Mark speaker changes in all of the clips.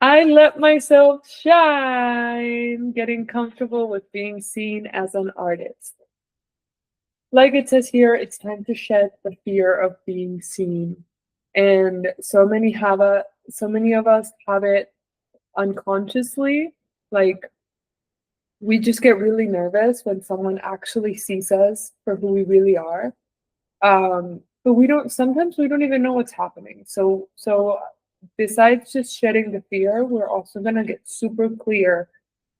Speaker 1: I let myself shine, getting comfortable with being seen as an artist. Like it says here, it's time to shed the fear of being seen. And so many of us have it unconsciously. Like we just get really nervous when someone actually sees us for who we really are. But sometimes we don't even know what's happening. So besides just shedding the fear, we're also gonna get super clear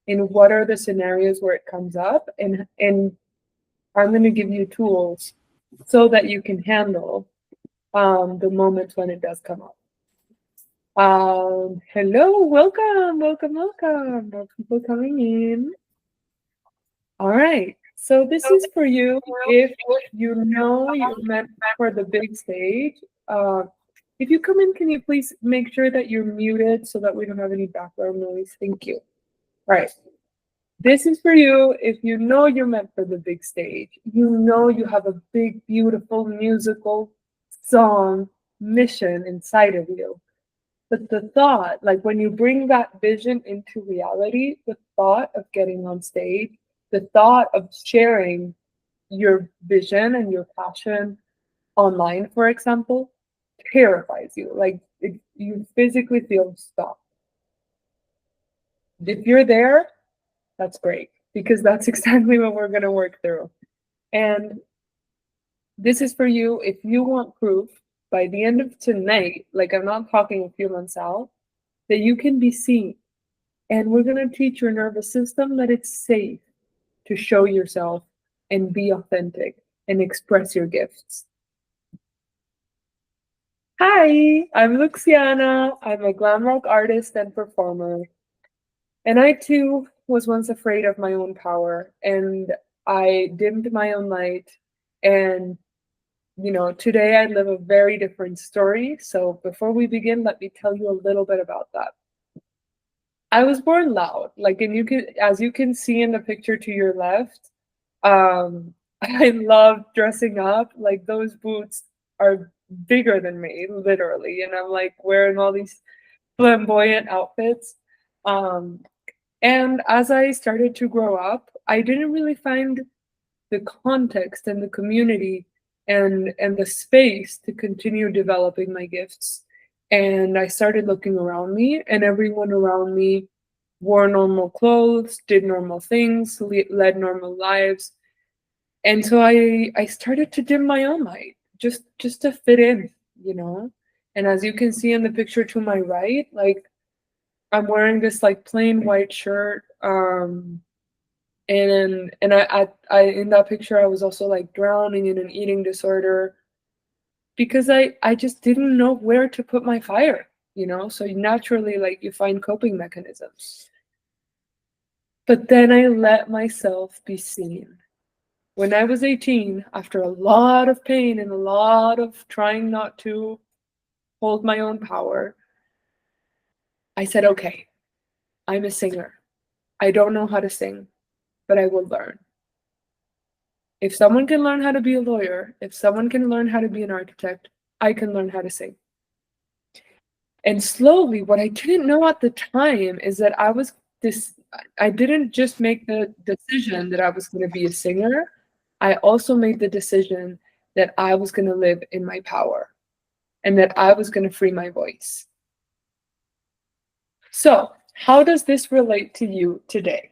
Speaker 1: in what are the scenarios where it comes up, and I'm gonna give you tools so that you can handle the moments when it does come up. Hello, welcome, welcome, welcome. More people coming in. All right. So this is for you if you know you're meant for the big stage. Uh, if you come in, can you please make sure that you're muted so that we don't have any background noise? Thank you. All right. This is for you if you know you're meant for the big stage. You know you have a big, beautiful musical song mission inside of you. But the thought, like when you bring that vision into reality, the thought of getting on stage, the thought of sharing your vision and your passion online, for example, terrifies you. Like you physically feel stopped. If you're there, that's great because that's exactly what we're going to work through. And this is for you if you want proof by the end of tonight, like I'm not talking a few months out, that you can be seen. And we're going to teach your nervous system that it's safe to show yourself and be authentic and express your gifts. Hi, I'm LUXIANA. I'm a glam rock artist and performer. And I too was once afraid of my own power, and I dimmed my own light. And, today I live a very different story. So before we begin, let me tell you a little bit about that. I was born loud, as you can see in the picture to your left. I love dressing up. Like those boots are bigger than me, literally, and I'm like wearing all these flamboyant outfits. And as I started to grow up, I didn't really find the context and the community and the space to continue developing my gifts. And I started looking around me, and everyone around me wore normal clothes, did normal things, led normal lives. And so I started to dim my own light just to fit in. And as you can see in the picture to my right, like I'm wearing this like plain white shirt. And I in that picture I was also like drowning in an eating disorder because I just didn't know where to put my fire. So naturally like you find coping mechanisms. But then I let myself be seen. When I was 18, after a lot of pain and a lot of trying not to hold my own power, I said, okay, I'm a singer. I don't know how to sing, but I will learn. If someone can learn how to be a lawyer, if someone can learn how to be an architect, I can learn how to sing. And slowly, what I didn't know at the time is that I didn't just make the decision that I was going to be a singer. I also made the decision that I was going to live in my power and that I was going to free my voice. So, how does this relate to you today?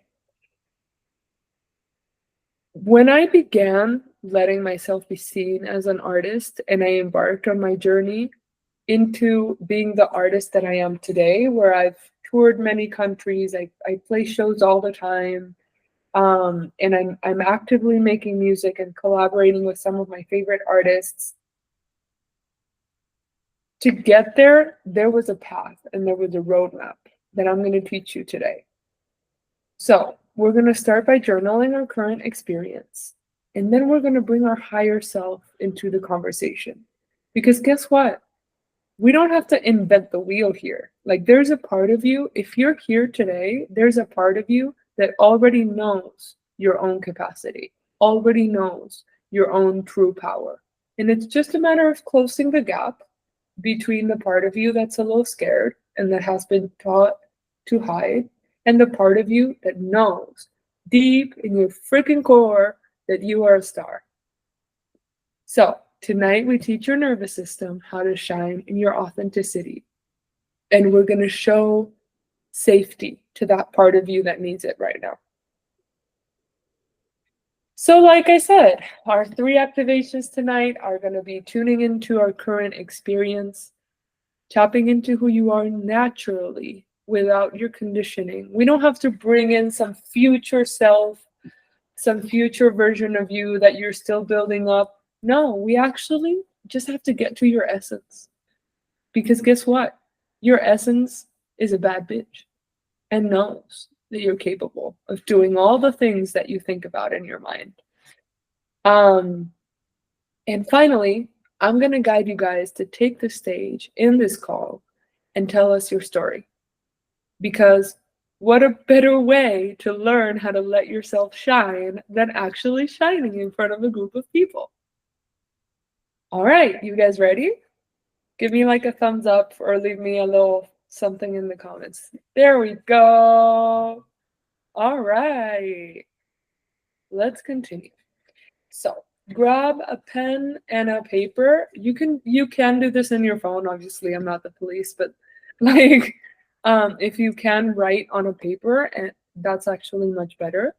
Speaker 1: When I began letting myself be seen as an artist and I embarked on my journey into being the artist that I am today, where I've toured many countries, I play shows all the time, and I'm actively making music and collaborating with some of my favorite artists. To get there, there was a path and there was a roadmap that I'm going to teach you today. So we're going to start by journaling our current experience, and then we're going to bring our higher self into the conversation. Because guess what? We don't have to invent the wheel here. Like there's a part of you, if you're here today, there's a part of you that already knows your own capacity, already knows your own true power. And it's just a matter of closing the gap between the part of you that's a little scared and that has been taught to hide, and the part of you that knows deep in your freaking core that you are a star. So, tonight we teach your nervous system how to shine in your authenticity. And we're going to show safety to that part of you that needs it right now. So, like I said, our 3 activations tonight are going to be tuning into our current experience, tapping into who you are naturally without your conditioning. We don't have to bring in some future self, some future version of you that you're still building up. No, we actually just have to get to your essence. Because guess what? Your essence is a bad bitch and knows that you're capable of doing all the things that you think about in your mind. And finally, I'm going to guide you guys to take the stage in this call and tell us your story. Because what a better way to learn how to let yourself shine than actually shining in front of a group of people. All right, you guys ready? Give me like a thumbs up or leave me a little something in the comments. There we go. All right, let's continue. So grab a pen and a paper. You can do this in your phone. Obviously, I'm not the police, but like if you can write on a paper, and that's actually much better.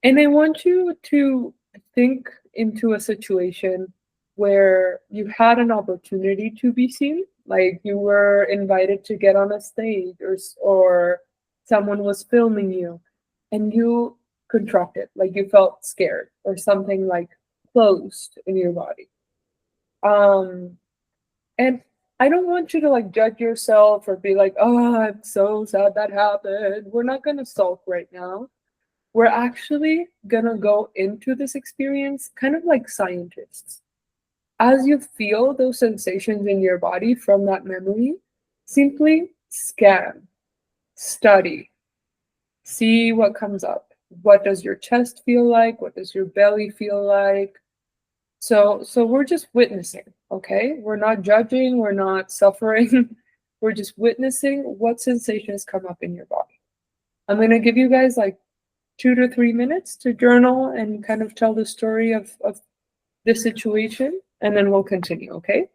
Speaker 1: And I want you to think into a situation where you had an opportunity to be seen, like you were invited to get on a stage, or someone was filming you, and you contracted, like you felt scared, or something like closed in your body. And I don't want you to like judge yourself or be like, oh, I'm so sad that happened. We're not gonna sulk right now. We're actually gonna go into this experience kind of like scientists. As you feel those sensations in your body from that memory, simply scan, study, see what comes up. What does your chest feel like? What does your belly feel like? So we're just witnessing, okay? We're not judging, we're not suffering. We're just witnessing what sensations come up in your body. I'm gonna give you guys like 2 to 3 minutes to journal and kind of tell the story of the situation, and then we'll continue, okay?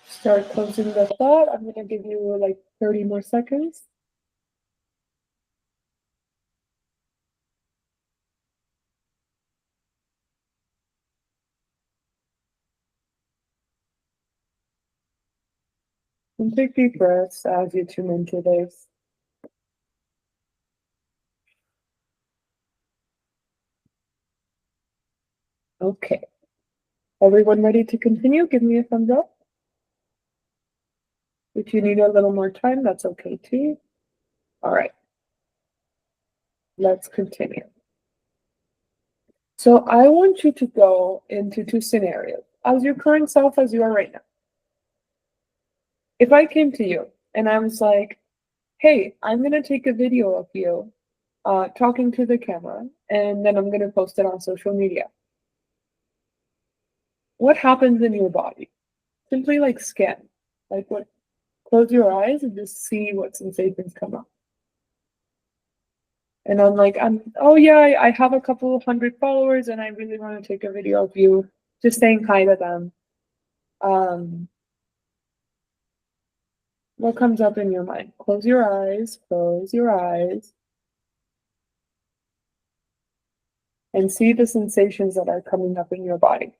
Speaker 1: Start closing the thought. I'm gonna give you like 30 more seconds. And take deep breaths as you tune into this. Okay. Everyone ready to continue? Give me a thumbs up. If you need a little more time, that's okay too. All right. Let's continue. So I want you to go into 2 scenarios as your current self as you are right now. If I came to you and I was like, hey, I'm going to take a video of you talking to the camera, and then I'm going to post it on social media. What happens in your body? simply like scan. Like what close your eyes and just see what sensations come up. And oh yeah, I have a couple of hundred followers and I really want to take a video of you just saying hi to them. Um, what comes up in your mind? Close your eyes, and see the sensations that are coming up in your body.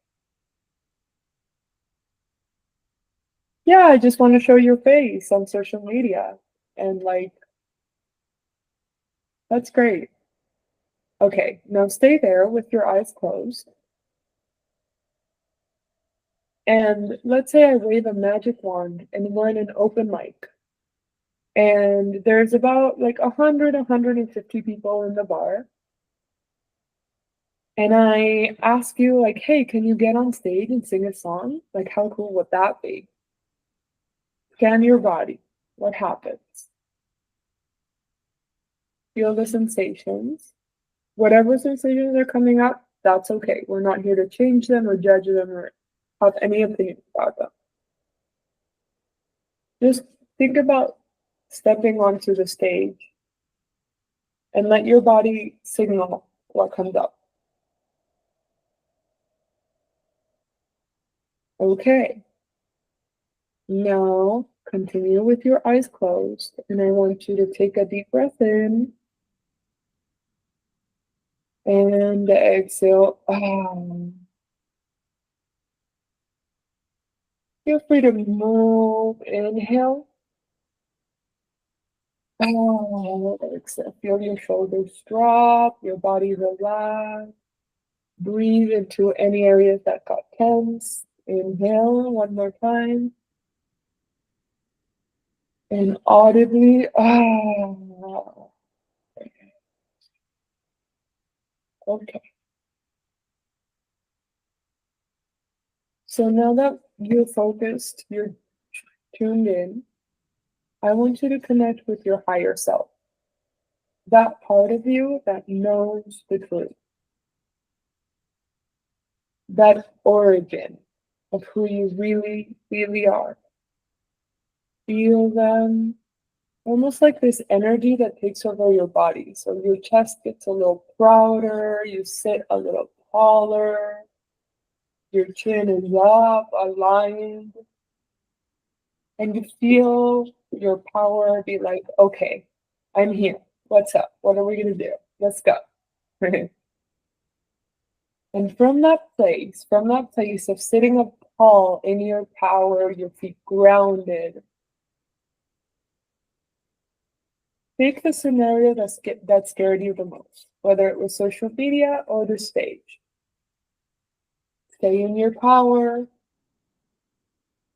Speaker 1: Yeah, I just want to show your face on social media. And like, that's great. Okay, now stay there with your eyes closed. And let's say I wave a magic wand and we're in an open mic. And there's about like 150 people in the bar. And I ask you, like, hey, can you get on stage and sing a song? Like, how cool would that be? Scan your body. What happens? Feel the sensations. Whatever sensations are coming up, that's okay. We're not here to change them or judge them or have any opinion about them. Just think about stepping onto the stage and let your body signal what comes up. Okay. Now continue with your eyes closed, and I want you to take a deep breath in and exhale. Feel free to move. Inhale. Exhale. Feel your shoulders drop, your body relax. Breathe into any areas that got tense. Inhale one more time. And audibly, okay. So now that you're focused, you're tuned in, I want you to connect with your higher self. That part of you that knows the truth. That origin of who you really, really are. Feel them almost like this energy that takes over your body. So your chest gets a little prouder, you sit a little taller, your chin is up, aligned, and you feel your power be like, okay, I'm here. What's up? What are we going to do? Let's go. And from that place of sitting up tall in your power, your feet grounded, pick the scenario that scared you the most, whether it was social media or the stage. Stay in your power.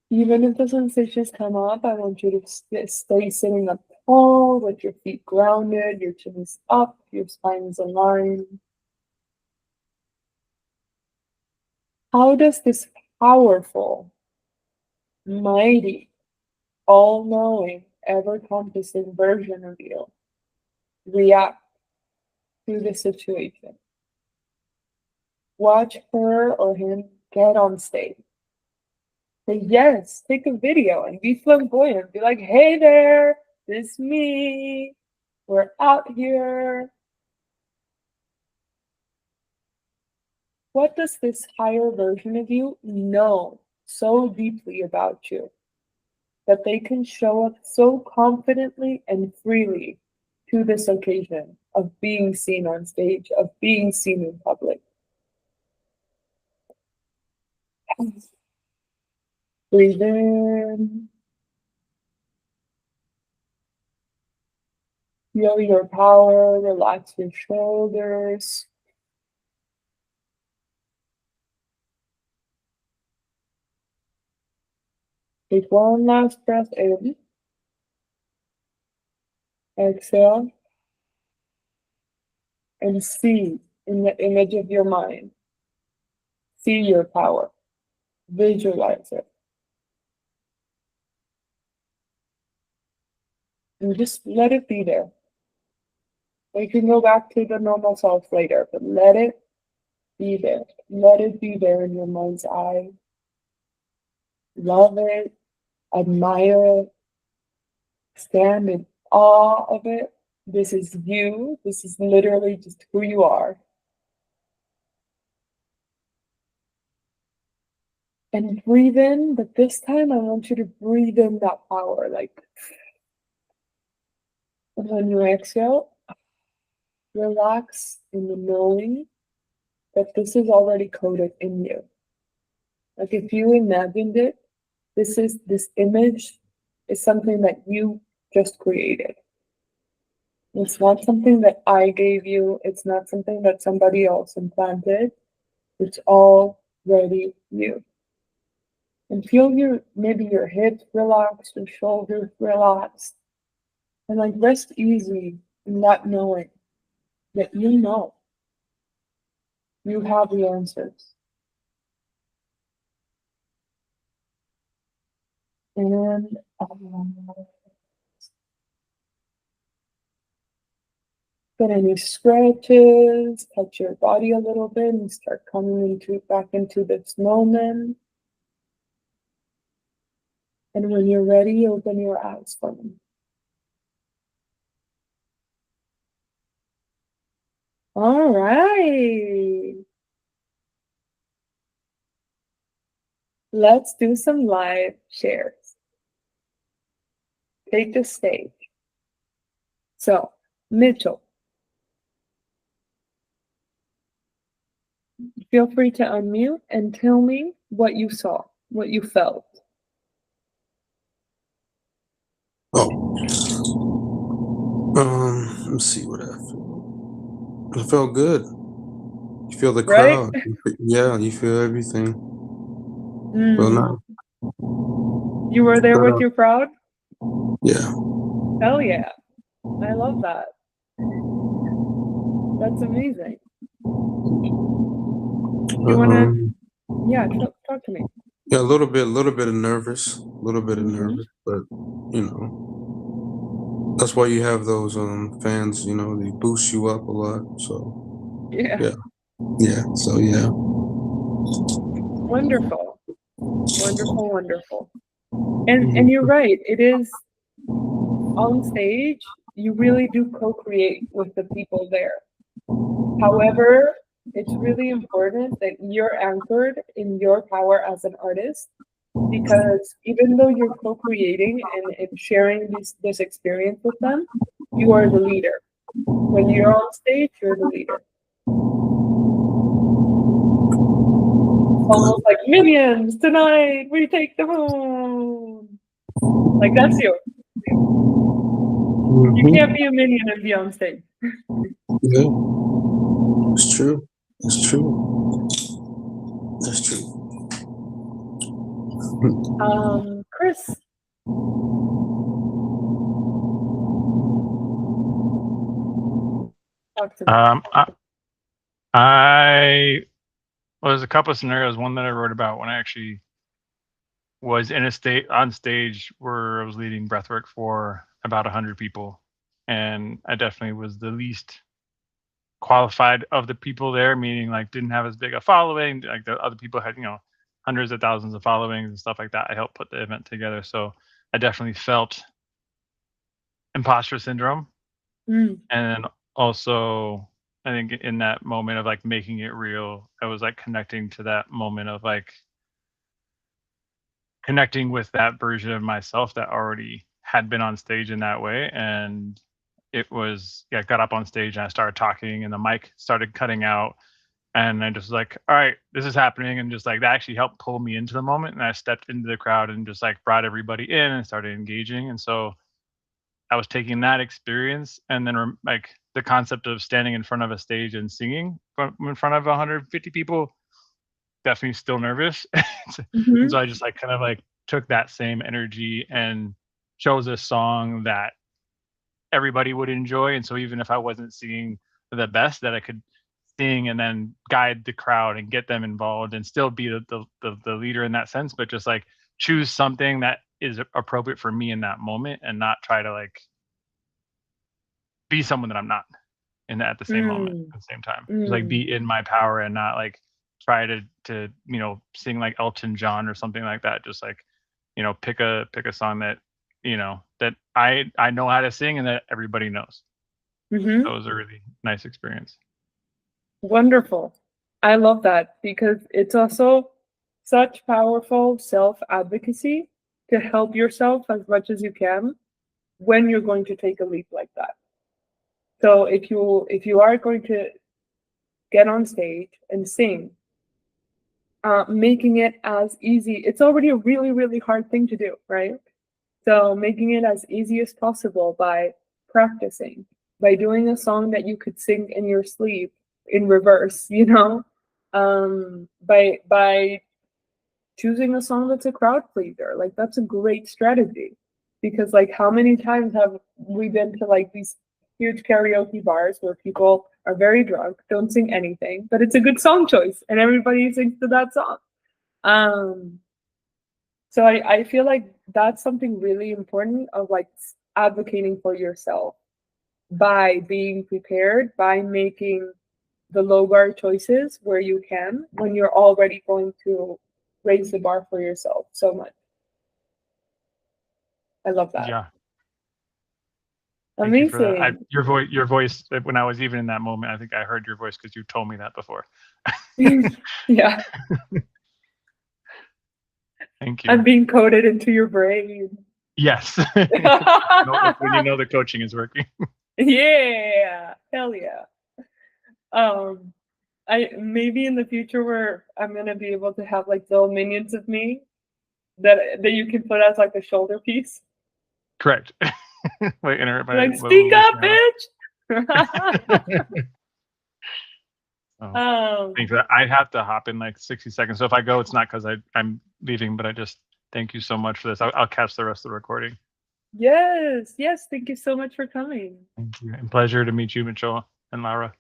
Speaker 1: Even if the sensations come up, I want you to stay sitting up tall with your feet grounded, your chin is up, your spine is aligned. How does this powerful, mighty, all-knowing, ever-encompassing version of you react to the situation? Watch her or him get on stage. Say yes, take a video and be flamboyant. Be like, hey there, this is me. We're out here. What does this higher version of you know so deeply about you that they can show up so confidently and freely to this occasion of being seen on stage, of being seen in public? Breathe in. Feel your power, relax your shoulders. Take one last breath in. Exhale. And see in the image of your mind. See your power. Visualize it. And just let it be there. We can go back to the normal self later, but let it be there. Let it be there in your mind's eye. love it, admire it, stand in awe of it. This is you. This is literally just who you are. And breathe in, but this time I want you to breathe in that power. Like, and when you exhale, relax in the knowing that this is already coded in you. Like if you imagined it, this image is something that you just created. It's not something that I gave you. It's not something that somebody else implanted. It's already you. And feel maybe your hips relaxed, your shoulders relaxed, and like rest easy in that knowing that you know you have the answers. And get any scratches, touch your body a little bit, and start coming back into this moment. And when you're ready, open your eyes for me. All right. Let's do some live shares. Take the stage. So, Mitchell, feel free to unmute and tell me what you saw, what you felt.
Speaker 2: Let's see what I feel. I felt good. You feel the
Speaker 1: Right?
Speaker 2: crowd. Yeah, you feel everything. Well,
Speaker 1: Mm.
Speaker 2: now,
Speaker 1: You were there with your crowd?
Speaker 2: yeah.
Speaker 1: Hell yeah. I love that. That's amazing. Do you
Speaker 2: But,
Speaker 1: want to, yeah, talk to me.
Speaker 2: yeah, a little bit of nervous,
Speaker 1: Mm-hmm.
Speaker 2: but that's why you have those fans. They boost you up a lot. So
Speaker 1: Yeah.
Speaker 2: yeah, yeah. So yeah.
Speaker 1: Wonderful. Wonderful, wonderful. And you're
Speaker 2: Mhm.
Speaker 1: right. It is on stage, you really do co-create with the people there. However, it's really important that you're anchored in your power as an artist because even though you're co-creating and sharing this experience with them, you are the leader. When you're on stage, you're the leader. Almost like minions tonight, we take the moon. Like that's you. You
Speaker 2: Mhm.
Speaker 1: can't be a minion and be on stage.
Speaker 2: Yeah, it's true. It's true. That's true.
Speaker 1: Chris, talk to me.
Speaker 3: Um, I, I was a couple of scenarios. One that I wrote about when I actually was in a state on stage where I was leading breathwork for about 100 people, and I definitely was the least qualified of the people there, meaning like didn't have as big a following. Like the other people had, hundreds of thousands of followings and stuff like that. I helped put the event together, so I definitely felt imposter syndrome,
Speaker 1: Mm,
Speaker 3: and then also I think in that moment of like making it real, I was like connecting to that moment of like connecting with that version of myself that already had been on stage in that way. And it was, yeah, I got up on stage and I started talking and the mic started cutting out. And I just like, all right, this is happening. And just like that actually helped pull me into the moment. And I stepped into the crowd and just like brought everybody in and started engaging. And so I was taking that experience and then like the concept of standing in front of a stage and singing in front of 150 people, definitely still nervous. And so
Speaker 1: mhm,
Speaker 3: I just like kind of like took that same energy and chose a song that everybody would enjoy. And so even if I wasn't singing the best, that I could sing and then guide the crowd and get them involved and still be the leader in that sense, but just like choose something that is appropriate for me in that moment and not try to like be someone that I'm not in at the same moment
Speaker 1: mm,
Speaker 3: at the same time. Just like
Speaker 1: mm,
Speaker 3: be in my power and not like try to sing like Elton John or something like that. Just like, pick a song that that I know how to sing and that everybody knows.
Speaker 1: Mm-hmm.
Speaker 3: That was a really nice experience.
Speaker 1: Wonderful. I love that because it's also such powerful self-advocacy to help yourself as much as you can when you're going to take a leap like that. So if you are going to get on stage and sing, making it as easy, it's already a really, really hard thing to do, right? So making it as easy as possible by practicing, by doing a song that you could sing in your sleep in reverse, by choosing a song that's a crowd pleaser. Like that's a great strategy because like how many times have we been to like these huge karaoke bars where people are very drunk, don't sing anything, but it's a good song choice and everybody sings to that song. So I feel like that's something really important of like advocating for yourself by being prepared, by making the low bar choices where you can when you're already going to raise the bar for yourself so much. I love that.
Speaker 3: Yeah.
Speaker 1: Amazing.
Speaker 3: Thank you for that. Your voice, when I was even in that moment, I think I heard your voice because you told me that before.
Speaker 1: Yeah.
Speaker 3: Thank you.
Speaker 1: I'm being coded into your brain.
Speaker 3: Yes. When you know the coaching is working.
Speaker 1: Yeah. Hell yeah. I maybe in the future where I'm gonna be able to have like little minions of me that you can put as like a shoulder piece.
Speaker 3: Correct. Wait, interrupt my
Speaker 1: Like speak up, bitch.
Speaker 3: Thanks. I have to hop in like 60 seconds. So if I go, it's not because I'm leaving, but I just thank you so much for this. I'll catch the rest of the recording.
Speaker 1: Yes. Thank you so much for coming.
Speaker 3: Thank you. And pleasure to meet you, Mitchell and Laura.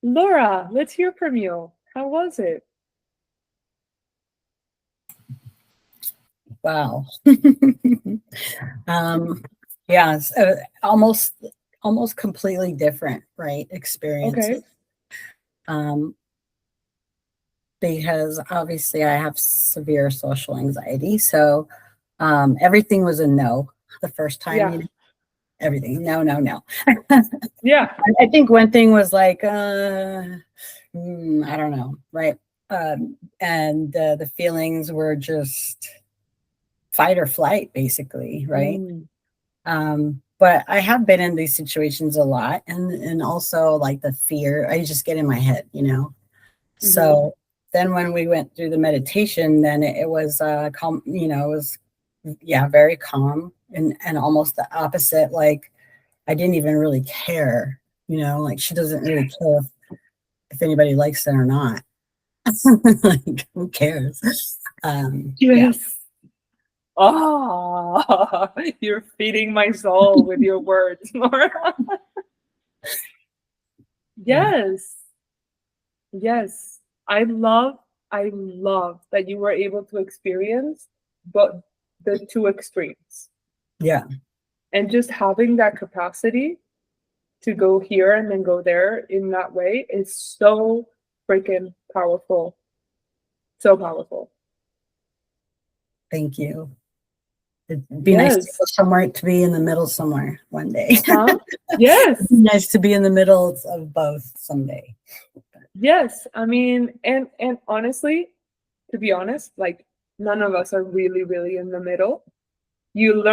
Speaker 1: Laura, let's hear from you. How was it?
Speaker 4: Wow. Yeah, almost completely different, right? Experiences.
Speaker 1: Okay.
Speaker 4: Because obviously I have severe social anxiety, so everything was a no the first time.
Speaker 1: Yeah.
Speaker 4: Everything, no.
Speaker 1: Yeah.
Speaker 4: I think one thing was like, I don't know, right? And the feelings were just fight or flight, basically, right? But I have been in these situations a lot, and also like the fear, I just get in my head, So then when we went through the meditation, then it was calm, it was very calm and almost the opposite. Like I didn't even really care, like she doesn't really care if anybody likes it or not. Like who cares?
Speaker 1: Yes.
Speaker 4: Yeah.
Speaker 1: Oh, you're feeding my soul with your words, Laura. Yes. I love that you were able to experience but the two extremes.
Speaker 4: Yeah.
Speaker 1: And just having that capacity to go here and then go there in that way is so freaking powerful. So powerful.
Speaker 4: Thank you. It'd be nice to go somewhere, to be in the middle somewhere one day.
Speaker 1: Huh? Yes.
Speaker 4: It'd be nice to be in the middle of both someday.
Speaker 1: Yes. I mean, and honestly, to be honest, like none of us are really, really in the middle. You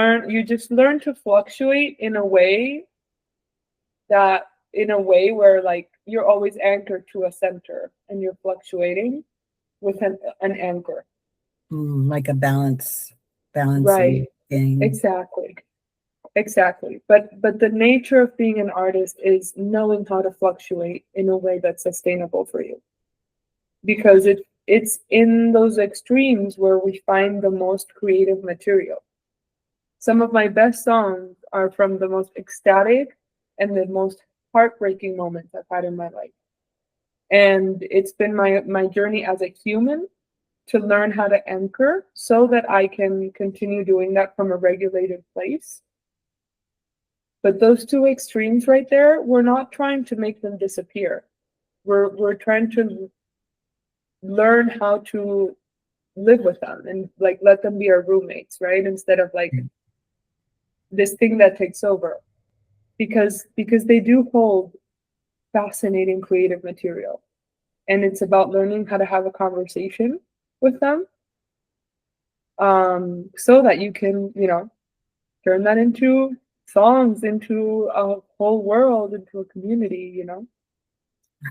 Speaker 1: just learn to fluctuate in a way where like you're always anchored to a center and you're fluctuating with an anchor.
Speaker 4: Like a balance.
Speaker 1: Right.
Speaker 4: Game.
Speaker 1: Exactly. But the nature of being an artist is knowing how to fluctuate in a way that's sustainable for you. Because it's in those extremes where we find the most creative material. Some of my best songs are from the most ecstatic and the most heartbreaking moments I've had in my life. And it's been my journey as a human to learn how to anchor so that I can continue doing that from a regulated place. But those two extremes right there, we're not trying to make them disappear. we're trying to learn how to live with them and like let them be our roommates, right? Instead of like this thing that takes over, because they do hold fascinating creative material, and it's about learning how to have a conversation with them, so that you can, you know, turn that into songs, into a whole world, into a community, you know.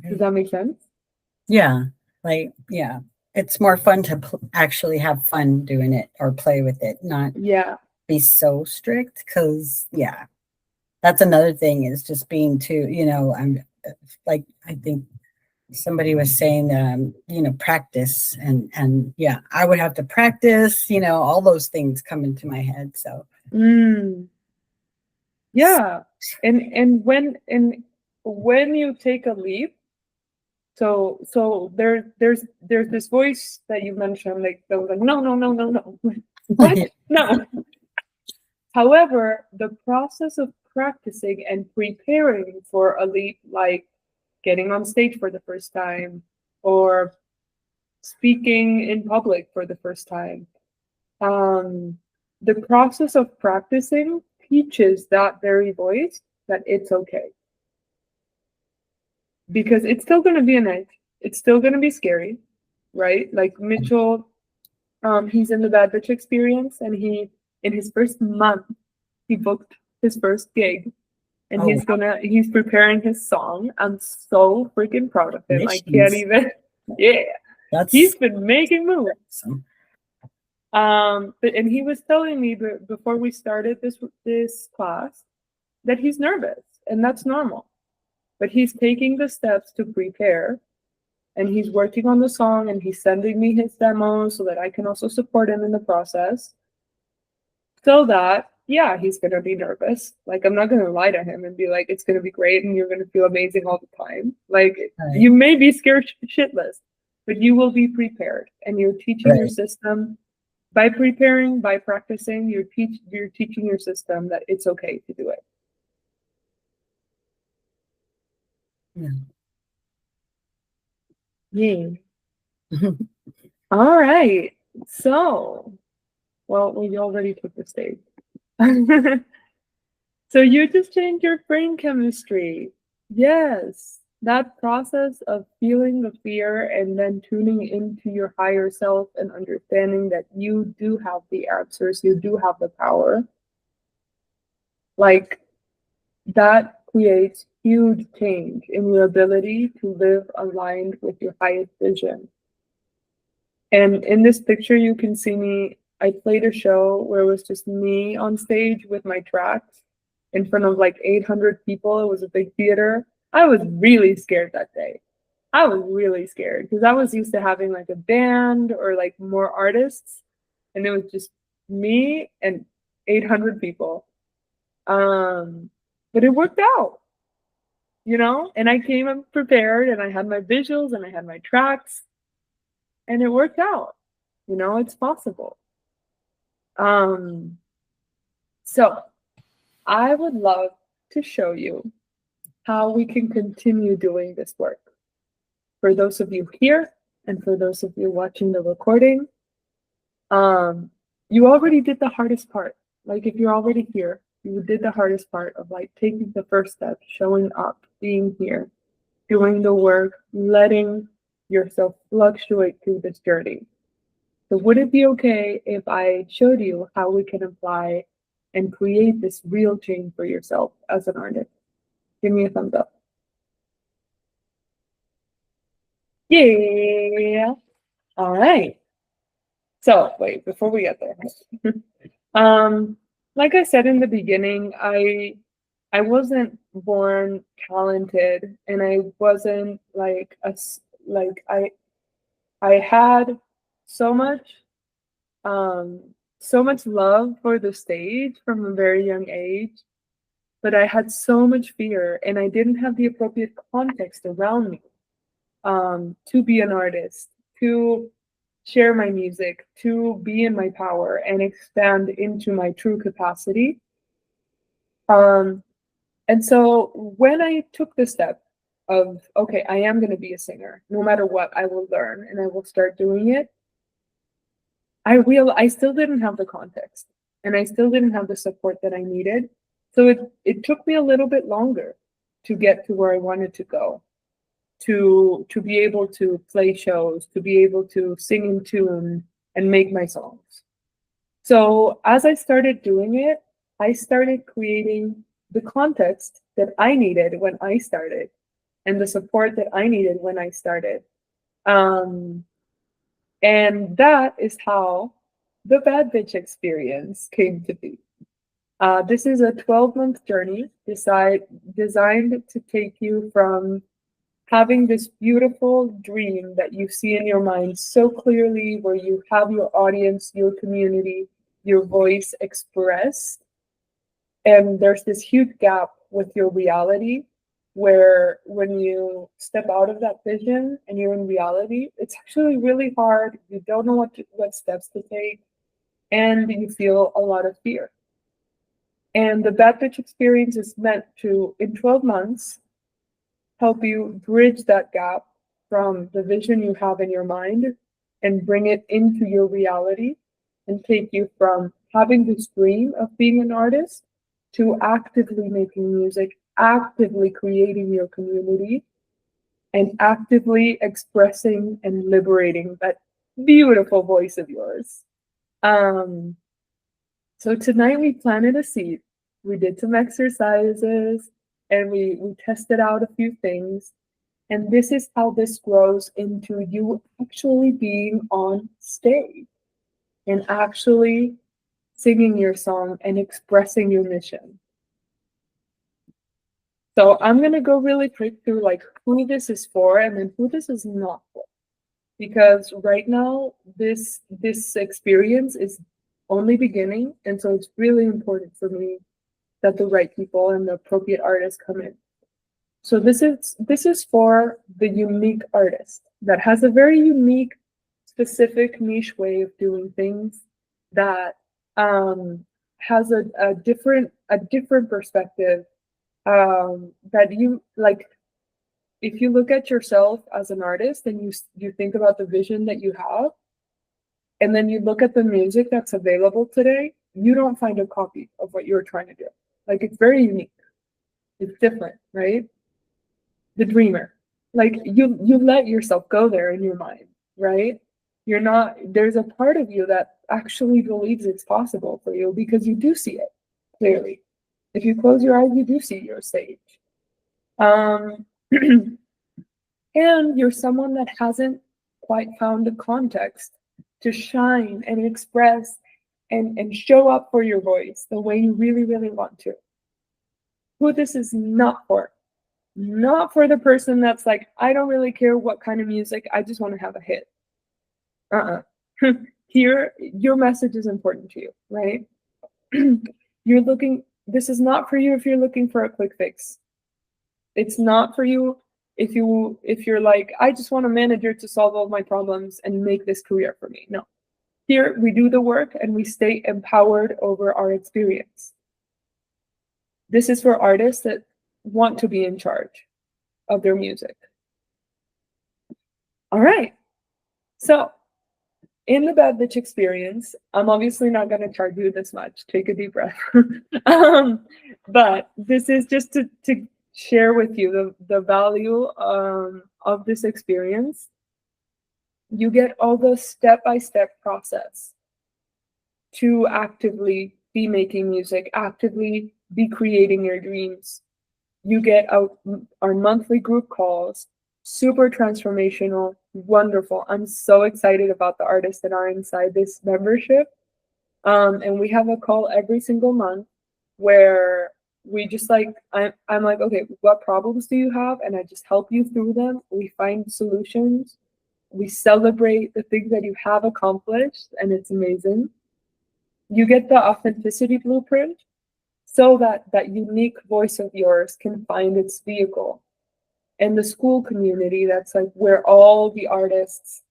Speaker 1: Does that make sense?
Speaker 4: Yeah, like, yeah, it's more fun to actually have fun doing it or play with it, not
Speaker 1: Yeah.
Speaker 4: be so strict. Because, yeah, that's another thing, is just being too, you know, I'm like, I think somebody was saying, you know, practice, and yeah, I would have to practice, you know, all those things come into my head. So,
Speaker 1: Yeah. And when you take a leap, so there's this voice that you mentioned, like that was like, no, no, no, no, no. What? No. However, the process of practicing and preparing for a leap, like getting on stage for the first time or speaking in public for the first time, the process of practicing teaches that very voice that it's okay. Because it's still going to be a night. It's still going to be scary, right? Like Mitchell, he's in the Bad Bitch Experience, and in his first month, he booked his first gig, and he's preparing his song. I'm so freaking proud of him. I can't even. Yeah, he's been making moves.
Speaker 4: Awesome.
Speaker 1: And he was telling me before we started this class that he's nervous, and that's normal. But he's taking the steps to prepare, and he's working on the song, and he's sending me his demos so that I can also support him in the process. So that, yeah, he's going to be nervous. Like, I'm not going to lie to him and be like, it's going to be great and you're going to feel amazing all the time. Like, you may be scared shitless, but you will be prepared, and you're teaching your system by preparing, by practicing, you're teaching your system that it's okay to do it. Yeah. All right. So, well, we already took the stage. So you just changed your brain chemistry. Yes. That process of feeling the fear and then tuning into your higher self and understanding that you do have the answers, you do have the power. Like, that creates huge change in your ability to live aligned with your highest vision. And in this picture, you can see me. I played a show where it was just me on stage with my tracks in front of like 800 people. It was a big theater. I was really scared that day. I was really scared because I was used to having like a band or like more artists, and it was just me and 800 people. But it worked out, you know, and I came up prepared, and I had my visuals and I had my tracks, and it worked out. You know, it's possible. So I would love to show you how we can continue doing this work. For those of you here and for those of you watching the recording, you already did the hardest part. Like, if you're already here, you did the hardest part of like taking the first step, showing up, being here, doing the work, letting yourself fluctuate through this journey. So would it be okay if I showed you how we can apply and create this real change for yourself as an artist? Give me a thumbs up. Yeah. All right. So wait, before we get there, like I said in the beginning, I wasn't born talented, and I wasn't like I had so much love for the stage from a very young age, but I had so much fear, and I didn't have the appropriate context around me to be an artist, to share my music, to be in my power and expand into my true capacity. And so when I took the step of, okay, I am going to be a singer. No matter what, I will learn and I will start doing it. I still didn't have the context and I still didn't have the support that I needed. So it took me a little bit longer to get to where I wanted to go, to be able to play shows, to be able to sing in tune and make my songs. So as I started doing it, I started creating the context that I needed when I started and the support that I needed when I started. And that is how the Bad Bitch experience came to be. This is a 12-month journey designed to take you from having this beautiful dream that you see in your mind so clearly, where you have your audience, your community, your voice expressed, and there's this huge gap with your reality, where when you step out of that vision and you're in reality, it's actually really hard. You don't know what steps to take, and you feel a lot of fear. And the Bad Bitch experience is meant to, in 12 months, help you bridge that gap from the vision you have in your mind and bring it into your reality, and take you from having this dream of being an artist to actively making music, actively creating your community, and actively expressing and liberating that beautiful voice of yours. So tonight we planted a seed. We did some exercises and we tested out a few things. And this is how this grows into you actually being on stage and actually singing your song and expressing your mission. So I'm going to go really quick through like who this is for and then who this is not for. Because right now, this experience is only beginning. And so it's really important for me that the right people and the appropriate artists come in. So this is for the unique artist that has a very unique, specific niche way of doing things, that has a different perspective, that you like. If you look at yourself as an artist and you think about the vision that you have, and then you look at the music that's available today, you don't find a copy of what you're trying to do. Like, it's very unique. It's different, right? The dreamer. Like, you let yourself go there in your mind, right? You're not, there's a part of you that actually believes it's possible for you because you do see it clearly. If you close your eyes, you do see your stage. And you're someone that hasn't quite found the context to shine and express and show up for your voice the way you really, really want to. Who this is not for. Not for the person that's like, I don't really care what kind of music, I just want to have a hit. Here, your message is important to you, right? This is not for you if you're looking for a quick fix. It's not for you if you're like, I just want a manager to solve all my problems and make this career for me. No. Here, we do the work and we stay empowered over our experience. This is for artists that want to be in charge of their music. All right. So, in the Bad Bitch experience, I'm obviously not going to charge you this much. Take a deep breath. But this is just to share with you the value of this experience. You get all the step-by-step process to actively be making music, actively be creating your dreams. You get our monthly group calls, super transformational, wonderful. I'm so excited about the artists that are inside this membership. And we have a call every single month where we just like, I'm like, okay, what problems do you have? And I just help you through them. We find solutions. We celebrate the things that you have accomplished, and it's amazing. You get the authenticity blueprint so that unique voice of yours can find its vehicle. And the school community, that's like where all the artists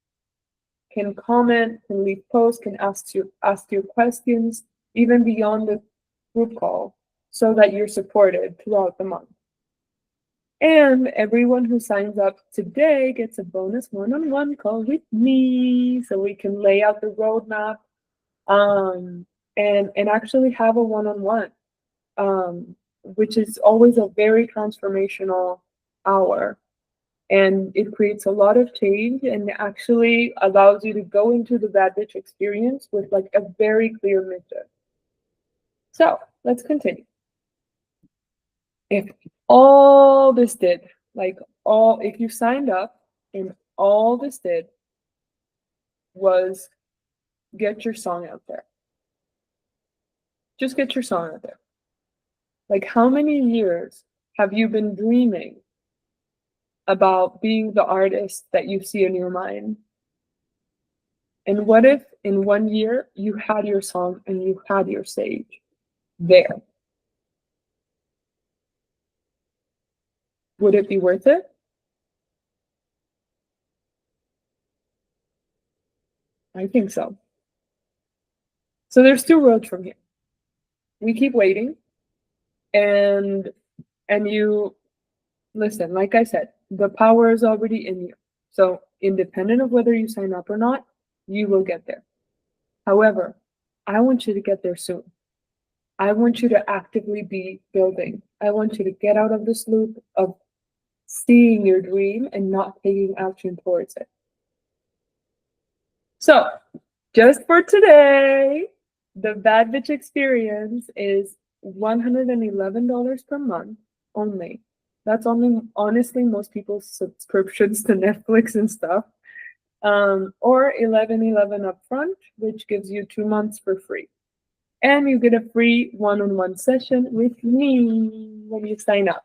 Speaker 1: can comment, can leave posts, can ask you questions, even beyond the group call, so that you're supported throughout the month. And everyone who signs up today gets a bonus one-on-one call with me, so we can lay out the roadmap, and actually have a one-on-one, which is always a very transformational hour. And it creates a lot of change and actually allows you to go into the bad bitch experience with like a very clear mission. So let's continue. If all this did, if you signed up and all this did was get your song out there, just get your song out there. Like, how many years have you been dreaming about being the artist that you see in your mind? And what if in 1 year you had your song and you had your stage there? Would it be worth it? I think so. So there's two roads from here. We keep waiting, and you listen, like I said, the power is already in you. So independent of whether you sign up or not, you will get there. However, I want you to get there soon. I want you to actively be building. I want you to get out of this loop of seeing your dream and not taking action towards it. So, just for today, the Bad Bitch experience is $111 per month only. That's only, honestly, most people's subscriptions to Netflix and stuff. Or $11.11 upfront, which gives you 2 months for free. And you get a free one-on-one session with me when you sign up.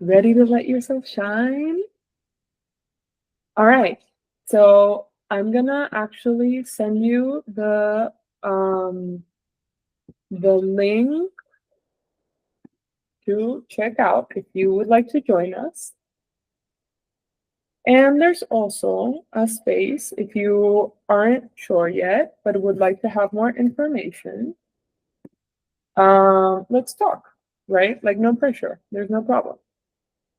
Speaker 1: Ready to let yourself shine? All right. So I'm gonna actually send you the link to check out if you would like to join us. And there's also a space if you aren't sure yet, but would like to have more information. Let's talk, right? Like, no pressure. There's no problem.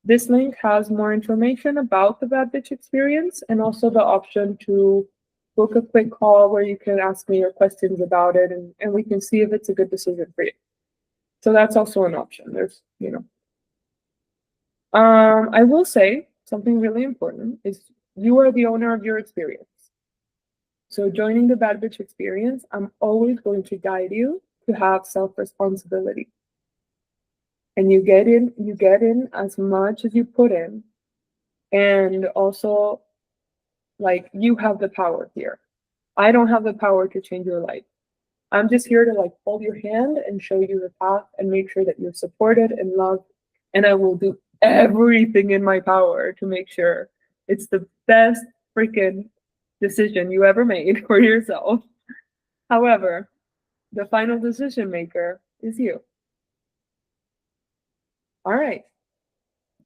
Speaker 1: This link has more information about the Bad Bitch experience and also the option to book a quick call where you can ask me your questions about it, and we can see if it's a good decision for you. So that's also an option. There's, I will say something really important is you are the owner of your experience. So joining the Bad Bitch experience, I'm always going to guide you to have self-responsibility. And you get in as much as you put in. And also, like, you have the power here. I don't have the power to change your life. I'm just here to like hold your hand and show you the path and make sure that you're supported and loved. And I will do everything in my power to make sure it's the best freaking decision you ever made for yourself. However, the final decision maker is you. All right.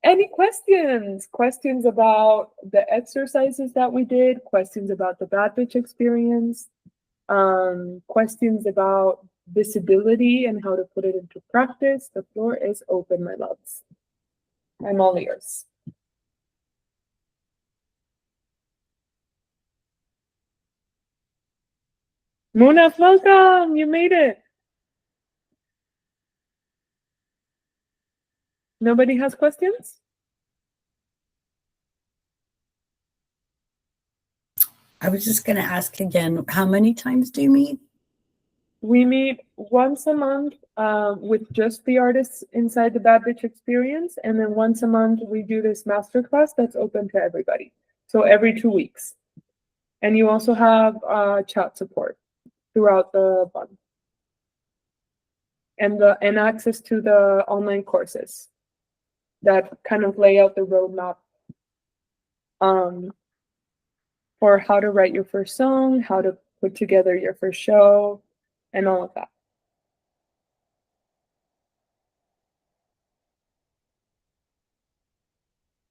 Speaker 1: Any questions? Questions about the exercises that we did? Questions about the Bad Bitch experience? Questions about visibility and how to put it into practice? The floor is open, my loves. I'm all ears. Mona, welcome! You made it! Nobody has questions?
Speaker 4: I was just going to ask again, how many times do you meet?
Speaker 1: We meet once a month with just the artists inside the Bad Bitch experience. And then once a month, we do this masterclass that's open to everybody. So every 2 weeks. And you also have chat support throughout the month. And access to the online courses that kind of lay out the roadmap for how to write your first song, how to put together your first show, and all of that.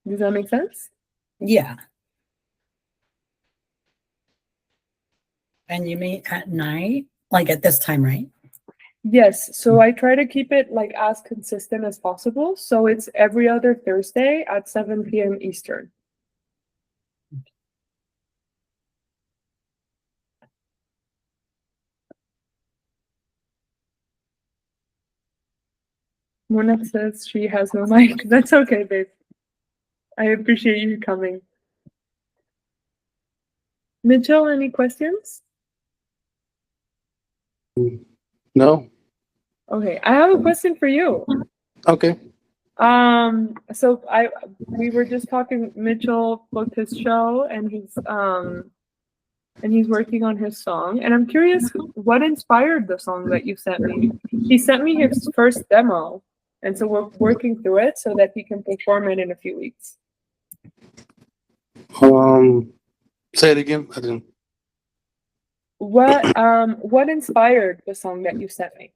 Speaker 1: Does that make sense?
Speaker 4: Yeah. And you meet at night, like at this time, right?
Speaker 1: Yes, so I try to keep it like as consistent as possible. So it's every other Thursday at 7 p.m. Eastern. Mona says she has no mic. That's okay, babe. I appreciate you coming. Mitchell, any questions?
Speaker 5: No.
Speaker 1: Okay, I have a question for you.
Speaker 5: Okay.
Speaker 1: So we were just talking. Mitchell booked his show, and he's working on his song. And I'm curious, what inspired the song that you sent me? He sent me his first demo, and so we're working through it so that he can perform it in a few weeks.
Speaker 5: Say it again. I didn't.
Speaker 1: What inspired the song that you sent me?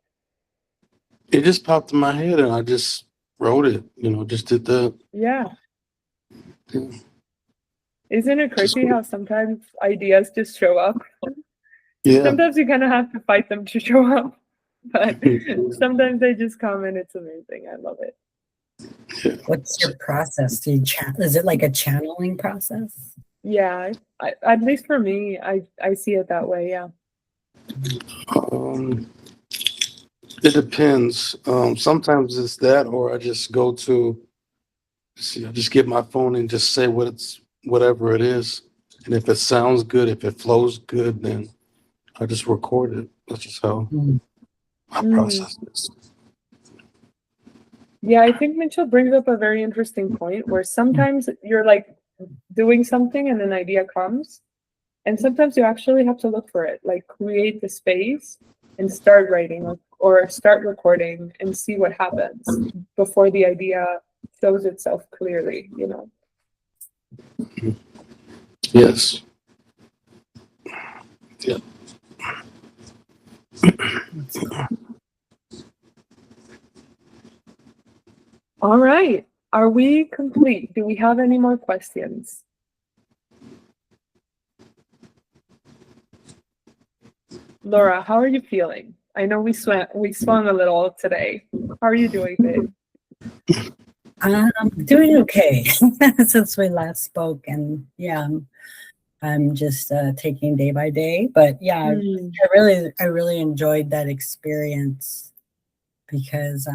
Speaker 5: It just popped in my head, and I just wrote it. Just did that.
Speaker 1: Yeah.
Speaker 5: Yeah.
Speaker 1: Isn't it crazy how sometimes ideas just show up?
Speaker 5: Yeah.
Speaker 1: Sometimes you kind of have to fight them to show up, but sometimes they just come and it's amazing. I love it.
Speaker 5: Yeah.
Speaker 4: What's your process? Is it like a channeling process?
Speaker 1: Yeah, at least for me, I see it that way. Yeah.
Speaker 5: It depends. Sometimes it's that, or I just go to. I just get my phone and just say whatever it is, and if it sounds good, if it flows good, then I just record it. That's just how my process is.
Speaker 1: Yeah, I think Mitchell brings up a very interesting point where sometimes you're like doing something and an idea comes, and sometimes you actually have to look for it, like create the space and start writing or start recording and see what happens before the idea shows itself clearly,
Speaker 5: Yes. Yeah.
Speaker 1: All right. Are we complete? Do we have any more questions? Laura, how are you feeling? I know we swung a little today. How are you doing, babe?
Speaker 4: I'm doing okay since we last spoke, and yeah, I'm just taking day by day. But yeah, I really enjoyed that experience because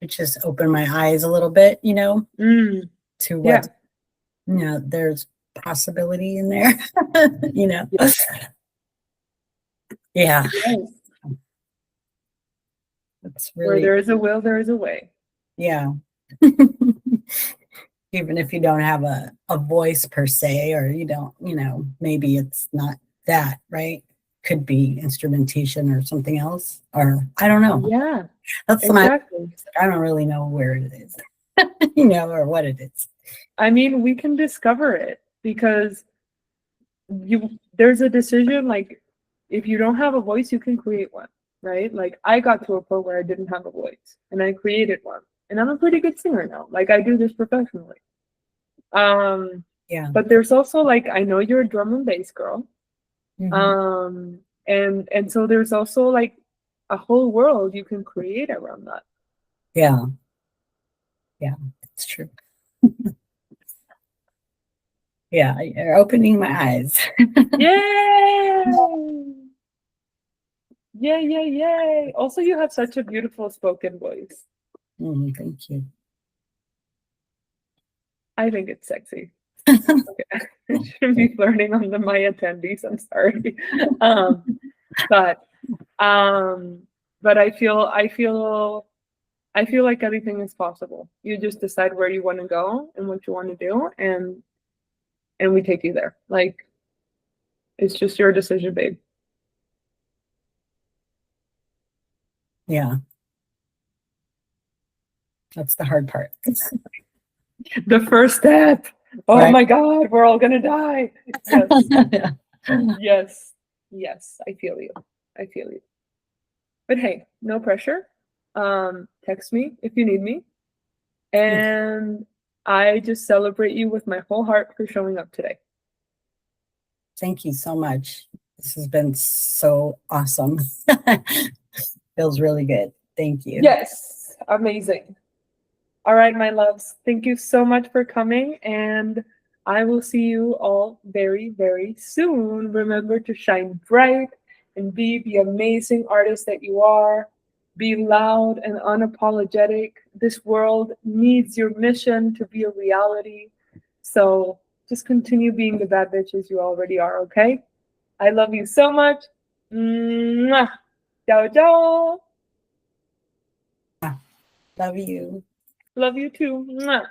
Speaker 4: it just opened my eyes a little bit, to what there's possibility in there, Yeah.
Speaker 1: Yes.
Speaker 4: It's really,
Speaker 1: where there is a will, there is a way.
Speaker 4: yeah. Even if you don't have a voice per se, or you don't, maybe it's not that, right? Could be instrumentation or something else, or I don't know.
Speaker 1: Yeah,
Speaker 4: That's
Speaker 1: exactly.
Speaker 4: I don't really know where it is, or what it is.
Speaker 1: I mean, we can discover it because there's a decision, like if you don't have a voice, you can create one, right? Like I got to a point where I didn't have a voice and I created one. And I'm a pretty good singer now. Like I do this professionally.
Speaker 4: Yeah.
Speaker 1: But there's also like I know you're a drum and bass girl.
Speaker 4: Mhm.
Speaker 1: And so there's also like a whole world you can create around that.
Speaker 4: Yeah. Yeah, it's true. Yeah, you're opening my eyes.
Speaker 1: Yay! Yay, yay, yay. Also, you have such a beautiful spoken voice.
Speaker 4: Thank you.
Speaker 1: I think it's sexy. Okay. I shouldn't be flirting on my attendees. I'm sorry. But I feel like anything is possible. You just decide where you want to go and what you want to do, and we take you there. Like it's just your decision, babe.
Speaker 4: Yeah. That's the hard part.
Speaker 1: The first step. Oh
Speaker 4: Right.
Speaker 1: my God, we're all gonna die. Yes. Yes. Yes. I feel you. But hey, no pressure. Text me if you need me. And I just celebrate you with my whole heart for showing up today.
Speaker 4: Thank you so much. This has been so awesome. Feels really good. Thank you.
Speaker 1: Yes, amazing. All right, my loves, thank you so much for coming, and I will see you all very, very soon. Remember to shine bright and be the amazing artist that you are. Be loud and unapologetic. This world needs your mission to be a reality. So just continue being the bad bitches you already are, okay? I love you so much. Mwah. Ciao, ciao.
Speaker 4: Love you.
Speaker 1: Love you too. Mwah.